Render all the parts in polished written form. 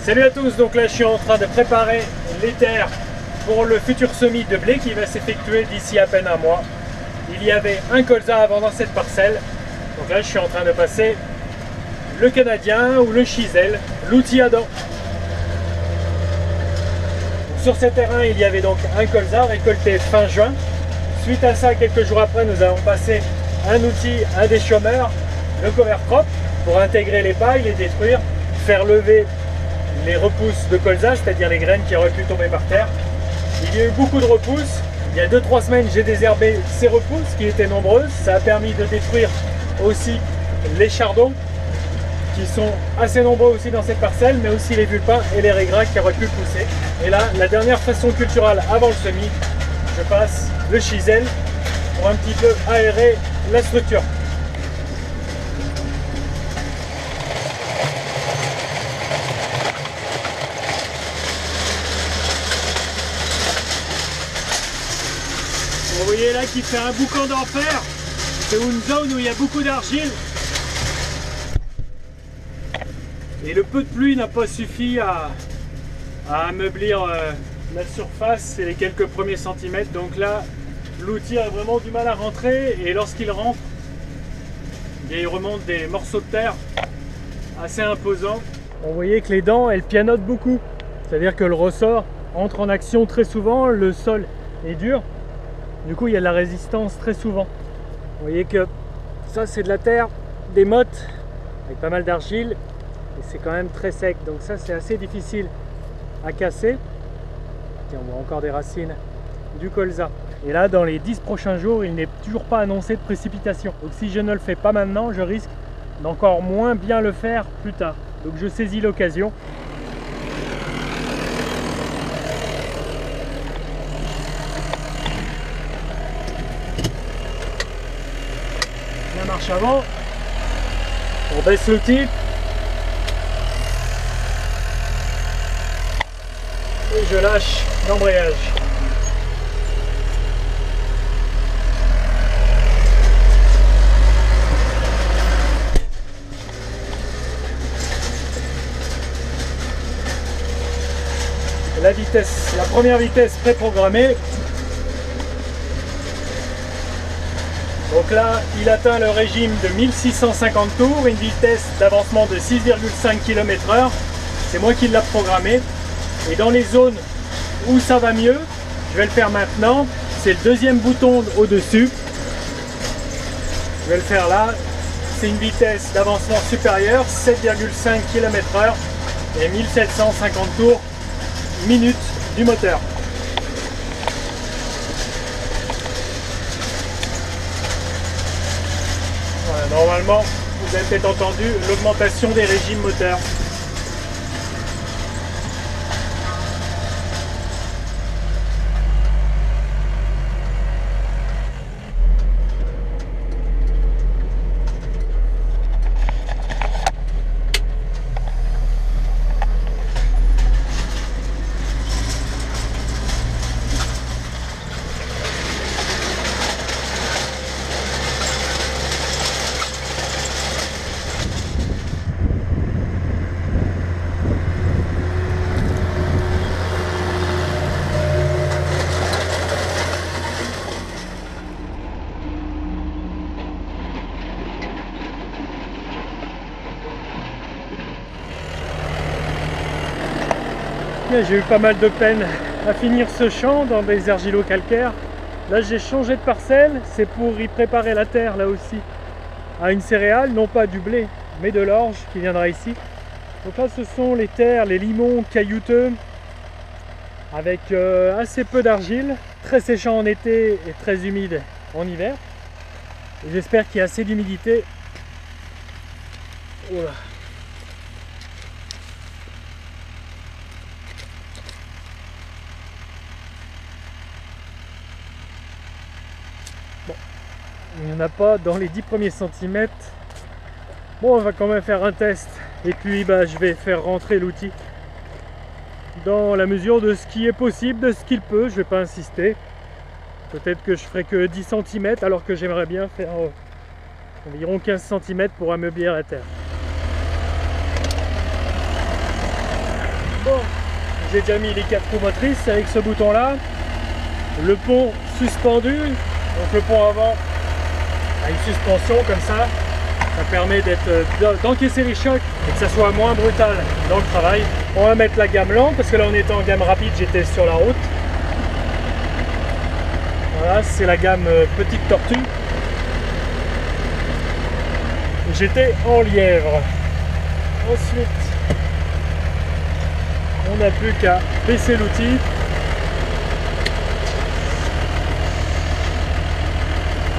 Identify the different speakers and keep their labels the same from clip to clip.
Speaker 1: Salut à tous, donc là je suis en train de préparer les terres pour le futur semis de blé qui va s'effectuer d'ici à peine un mois. Il y avait un colza avant dans cette parcelle, donc là je suis en train de passer le canadien ou le chisel, l'outil à dents. Sur ce terrain il y avait donc un colza récolté fin juin. Suite à ça, quelques jours après, nous avons passé un outil à des chômeurs, le cover crop, pour intégrer les pailles, les détruire, faire lever les repousses de colza, c'est-à-dire les graines qui auraient pu tomber par terre. Il y a eu beaucoup de repousses. Il y a 2-3 semaines, j'ai désherbé ces repousses qui étaient nombreuses. Ça a permis de détruire aussi les chardons qui sont assez nombreux aussi dans cette parcelle, mais aussi les vulpins et les raigrats qui auraient pu pousser. Et là, la dernière façon culturelle avant le semis, je passe le chisel pour un petit peu aérer la structure. Vous voyez là qu'il fait un boucan d'enfer. C'est une zone où il y a beaucoup d'argile. Et le peu de pluie n'a pas suffi à ameublir la surface et les quelques premiers centimètres. Donc là, l'outil a vraiment du mal à rentrer. Et lorsqu'il rentre, il remonte des morceaux de terre assez imposants. Vous voyez que les dents, elles pianotent beaucoup. C'est-à-dire que le ressort entre en action très souvent. Le sol est dur. Du coup, il y a de la résistance très souvent. Vous voyez que ça, c'est de la terre, des mottes, avec pas mal d'argile. Et c'est quand même très sec. Donc ça, c'est assez difficile à casser. Tiens, on voit encore des racines du colza. Et là, dans les 10 prochains jours, il n'est toujours pas annoncé de précipitation. Donc si je ne le fais pas maintenant, je risque d'encore moins bien le faire plus tard. Donc je saisis l'occasion. Marche avant, on baisse l'outil et je lâche l'embrayage. La vitesse, la première vitesse préprogrammée. Donc là, il atteint le régime de 1650 tours, une vitesse d'avancement de 6,5 km/h. C'est moi qui l'ai programmé. Et dans les zones où ça va mieux, je vais le faire maintenant. C'est le deuxième bouton au-dessus. Je vais le faire là. C'est une vitesse d'avancement supérieure, 7,5 km/h et 1750 tours minute du moteur. Normalement, vous avez peut-être entendu l'augmentation des régimes moteurs. J'ai eu pas mal de peine à finir ce champ dans des argilo-calcaires. Là j'ai changé de parcelle, c'est pour y préparer la terre là aussi à une céréale, non pas du blé mais de l'orge qui viendra ici. Donc là ce sont les terres, les limons caillouteux avec assez peu d'argile, très séchant en été et très humide en hiver. J'espère qu'il y a assez d'humidité. Voilà. Bon, il n'y en a pas dans les 10 premiers centimètres. Bon, on va quand même faire un test et puis je vais faire rentrer l'outil dans la mesure de ce qui est possible, de ce qu'il peut. Je ne vais pas insister. Peut-être que je ferai que 10 cm alors que j'aimerais bien faire environ 15 cm pour ameublir la terre. j'ai déjà mis les 4 roues motrices avec ce bouton là, le pont suspendu, donc le pont avant a une suspension comme ça permet d'encaisser les chocs et que ça soit moins brutal dans le travail. On va mettre la gamme lente parce que là on était en gamme rapide, j'étais sur la route. Voilà, c'est la gamme petite tortue. J'étais en lièvre. Ensuite, on n'a plus qu'à baisser l'outil.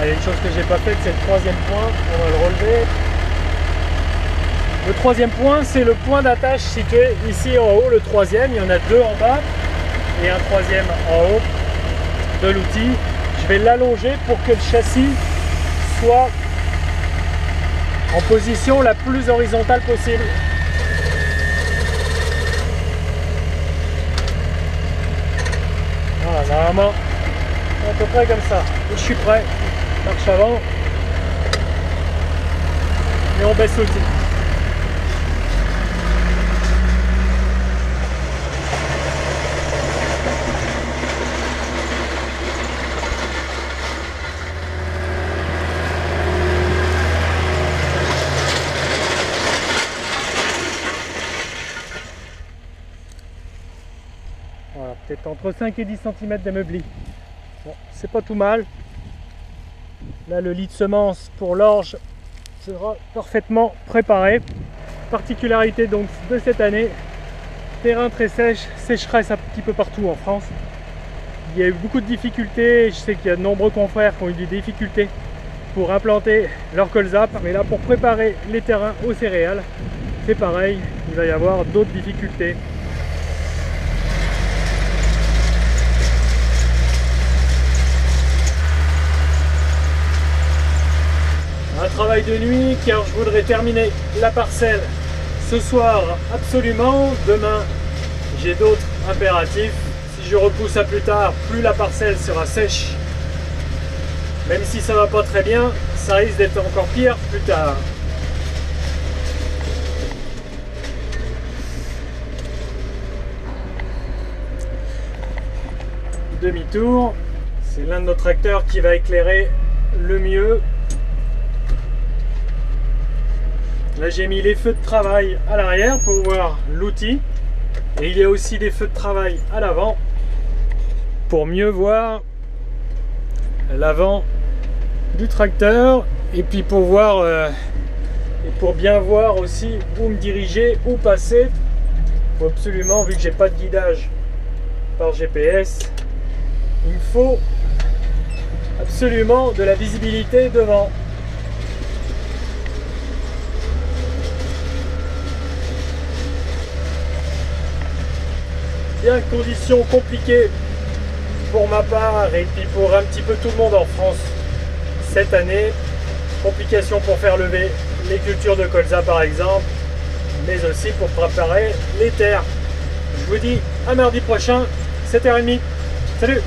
Speaker 1: Il y a une chose que j'ai pas faite, c'est le troisième point. On va le relever. Le troisième point, c'est le point d'attache situé ici en haut, le troisième. Il y en a 2 en bas et un troisième en haut de l'outil. Je vais l'allonger pour que le châssis soit en position la plus horizontale possible. Voilà, normalement, à peu près comme ça. Je suis prêt. Marche avant. Et on baisse l'outil. Voilà, peut-être entre 5 et 10 cm d'ameubli. Bon, c'est pas tout mal. Là, le lit de semences pour l'orge sera parfaitement préparé. Particularité donc de cette année, terrain très sèche, sécheresse un petit peu partout en France. Il y a eu beaucoup de difficultés, je sais qu'il y a de nombreux confrères qui ont eu des difficultés pour implanter leur colza, mais là pour préparer les terrains aux céréales, c'est pareil, il va y avoir d'autres difficultés. Un travail de nuit car je voudrais terminer la parcelle ce soir absolument. Demain j'ai d'autres impératifs. Si je repousse à plus tard, plus la parcelle sera sèche. Même si ça va pas très bien, ça risque d'être encore pire plus tard. Demi-tour, c'est l'un de nos tracteurs qui va éclairer le mieux. Là j'ai mis les feux de travail à l'arrière pour voir l'outil et il y a aussi des feux de travail à l'avant pour mieux voir l'avant du tracteur et puis pour voir et pour bien voir aussi où me diriger, où passer. Il faut absolument, vu que j'ai pas de guidage par GPS, il me faut absolument de la visibilité devant. Bien, conditions compliquées pour ma part et puis pour un petit peu tout le monde en France cette année. Complications pour faire lever les cultures de colza par exemple, mais aussi pour préparer les terres. Je vous dis à mardi prochain, 7h30. Salut!